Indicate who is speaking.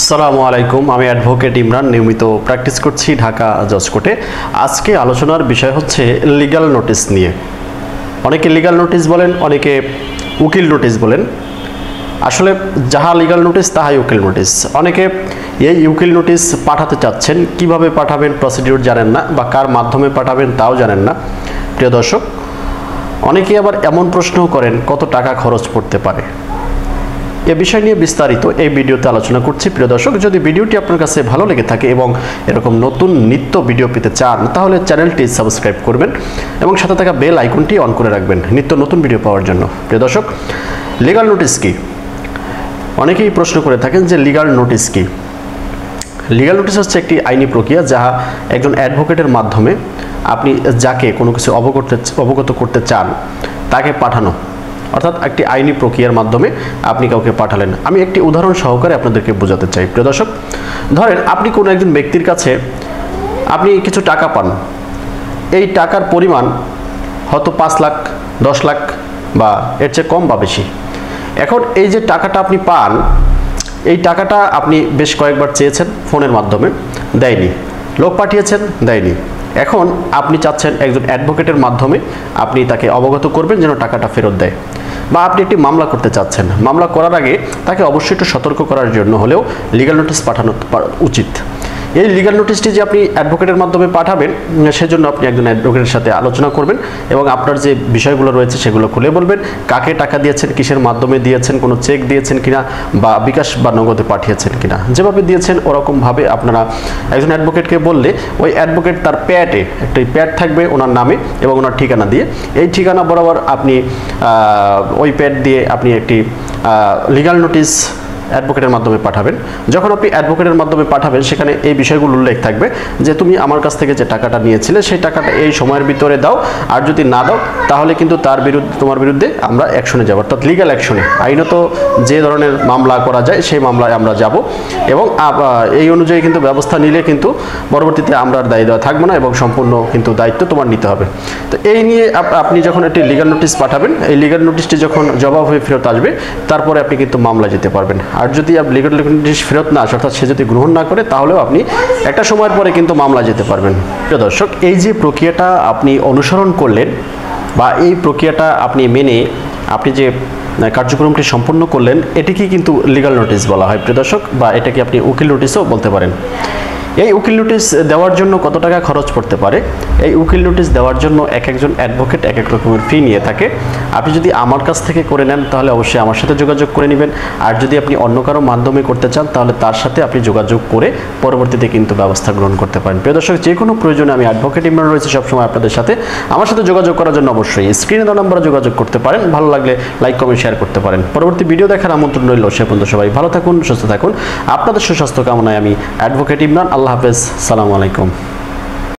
Speaker 1: আসসালামু আলাইকুম। আমি অ্যাডভোকেট ইমরান, নিয়মিত প্র্যাকটিস করছি ঢাকা জজ কোর্টে। আজকে আলোচনার বিষয় হচ্ছে লিগ্যাল নোটিশ নিয়ে। অনেকে লিগ্যাল নোটিশ বলেন, অনেকে উকিল নোটিশ বলেন। আসলে যাহা লিগ্যাল নোটিশ তাহাই উকিল নোটিশ। অনেকে এই উকিল নোটিশ পাঠাতে চাচ্ছেন, কিভাবে পাঠাবেন প্রসিডিউর জানেন না, বা কার মাধ্যমে পাঠাবেন তাও জানেন না। প্রিয় দর্শক, অনেকে আবার এমন প্রশ্নও করেন কত টাকা খরচ পড়তে পারে। এ বিষয় নিয়ে বিস্তারিত এই ভিডিওতে আলোচনা করছি। প্রিয় দর্শক, যদি ভিডিওটি আপনার কাছে ভালো লেগে থাকে এবং এরকম নতুন নিত্য ভিডিও পেতে চান, তাহলে চ্যানেলটি সাবস্ক্রাইব করবেন এবং সাথে থাকা বেল আইকনটি অন করে রাখবেন নিত্য নতুন ভিডিও পাওয়ার জন্য। প্রিয় দর্শক, লিগ্যাল নোটিশ কি? অনেকেই প্রশ্ন করে থাকেন যে লিগ্যাল নোটিশ কি। লিগ্যাল নোটিশ হচ্ছে একটি আইনি প্রক্রিয়া, যাহা একজন অ্যাডভোকেটের মাধ্যমে আপনি যাকে কোনো কিছু অবগত করতে চান তাকে পাঠানো, অর্থাৎ একটি আইনি প্রক্রিয়ার মাধ্যমে আপনি কাউকে পাঠালেন। আমি একটি উদাহরণ সহকারে আপনাদেরকে বোঝাতে চাই। প্রিয় দর্শক, ধরেন আপনি কোনো একজন ব্যক্তির কাছে আপনি কিছু টাকা পান। এই টাকার পরিমাণ হয়তো 5 লাখ, 10 লাখ বা এর চেয়ে কম বা বেশি। এখন এই যে টাকাটা আপনি পান, এই টাকাটা আপনি বেশ কয়েকবার চেয়েছেন, ফোনের মাধ্যমে দেয়নি, লোক পাঠিয়েছেন দেয়নি। এখন আপনি চাচ্ছেন একজন অ্যাডভোকেটের মাধ্যমে আপনি তাকে অবগত করবেন যেন টাকাটা ফেরত দেয়, বা আপনি একটি মামলা করতে চাচ্ছেন। মামলা করার আগে তাকে অবশ্যই একটু সতর্ক করার জন্য হলেও লিগ্যাল নোটিশ পাঠানো উচিত। এই লিগ্যাল নোটিশটি যে আপনি অ্যাডভোকেটের মাধ্যমে পাঠাবেন, সেজন্য আপনি একজন অ্যাডভোকেটের সাথে আলোচনা করবেন এবং আপনার যে বিষয়গুলো রয়েছে সেগুলো খুলে বলবেন। কাকে টাকা দিয়েছেন, কিসের মাধ্যমে দিয়েছেন, কোনো চেক দিয়েছেন কিনা, বা বিকাশ বা নগদে পাঠিয়েছেন কিনা। যেভাবে দিয়েছেন ওরকমভাবে আপনারা একজন অ্যাডভোকেটকে বললে, ওই অ্যাডভোকেট তার প্যাডে একটি প্যাড থাকবে ওনার নামে এবং ওনার ঠিকানা দিয়ে, এই ঠিকানা বরাবর আপনি ওই প্যাড দিয়ে আপনি একটি লিগ্যাল নোটিশ অ্যাডভোকেটের মাধ্যমে পাঠাবেন। যখন আপনি অ্যাডভোকেটের মাধ্যমে পাঠাবেন, সেখানে এই বিষয়গুলো উল্লেখ থাকবে যে তুমি আমার কাছ থেকে যে টাকাটা নিয়েছিলে সেই টাকাটা এই সময়ের ভিতরে দাও, আর যদি না দাও তাহলে কিন্তু তোমার বিরুদ্ধে আমরা অ্যাকশনে যাব, অর্থাৎ লিগ্যাল অ্যাকশনে। আইনত যে ধরনের মামলা করা যায় সেই মামলায় আমরা যাব এবং এই অনুযায়ী কিন্তু ব্যবস্থা নিলে কিন্তু পরবর্তীতে আমরা আর দায়ী দেওয়া থাকবো না এবং সম্পূর্ণ কিন্তু দায়িত্ব তোমার নিতে হবে। তো এই নিয়ে আপনি যখন একটি লিগ্যাল নোটিশ পাঠাবেন, এই লিগ্যাল নোটিশটি যখন জবাব হয়ে ফেরত আসবে, তারপরে আপনি কিন্তু মামলা যেতে পারবেন। আর যদি লিগ্যাল নোটিশ ফেরত না আসে, অর্থাৎ সে যদি গ্রহণ না করে, তাহলেও আপনি একটা সময়ের পরে কিন্তু মামলা যেতে পারবেন। প্রিয় দর্শক, এই যে প্রক্রিয়াটা আপনি অনুসরণ করলেন বা এই প্রক্রিয়াটা আপনি মেনে আপনি যে কার্যক্রমটি সম্পন্ন করলেন, এটিকে কিন্তু লিগ্যাল নোটিশ বলা হয় প্রিয় দর্শক, বা এটাকে আপনি উকিল নোটিশও বলতে পারেন। এই উকিল নোটিশ দেওয়ার জন্য কত টাকা খরচ পড়তে পারে? এই উকিল নোটিশ দেওয়ার জন্য একজন অ্যাডভোকেট এক এক রকমের ফি নিয়ে থাকে। আপনি যদি আমার কাছ থেকে করে নেন তাহলে অবশ্যই আমার সাথে যোগাযোগ করে নেবেন, আর যদি আপনি অন্য কারো মাধ্যমে করতে চান তাহলে তার সাথে আপনি যোগাযোগ করে পরবর্তীতে কিন্তু ব্যবস্থা গ্রহণ করতে পারেন। প্রিয় দর্শক, যে কোনো প্রয়োজনে আমি অ্যাডভোকেট ইমরান রয়েছে সবসময় আপনাদের সাথে। আমার সাথে যোগাযোগ করার জন্য অবশ্যই স্ক্রিনে দেওয়া নম্বরে যোগাযোগ করতে পারেন। ভালো লাগলে লাইক, কমেন্ট, শেয়ার করতে পারেন। পরবর্তী ভিডিও দেখার আমন্ত্রণ রইল। সে পর্যন্ত সবাই ভালো থাকুন, সুস্থ থাকুন। আপনাদের সুস্বাস্থ্য কামনায় আমি অ্যাডভোকেট ইমরান। আল্লাহ হাফেজ, সালামু আলাইকুম।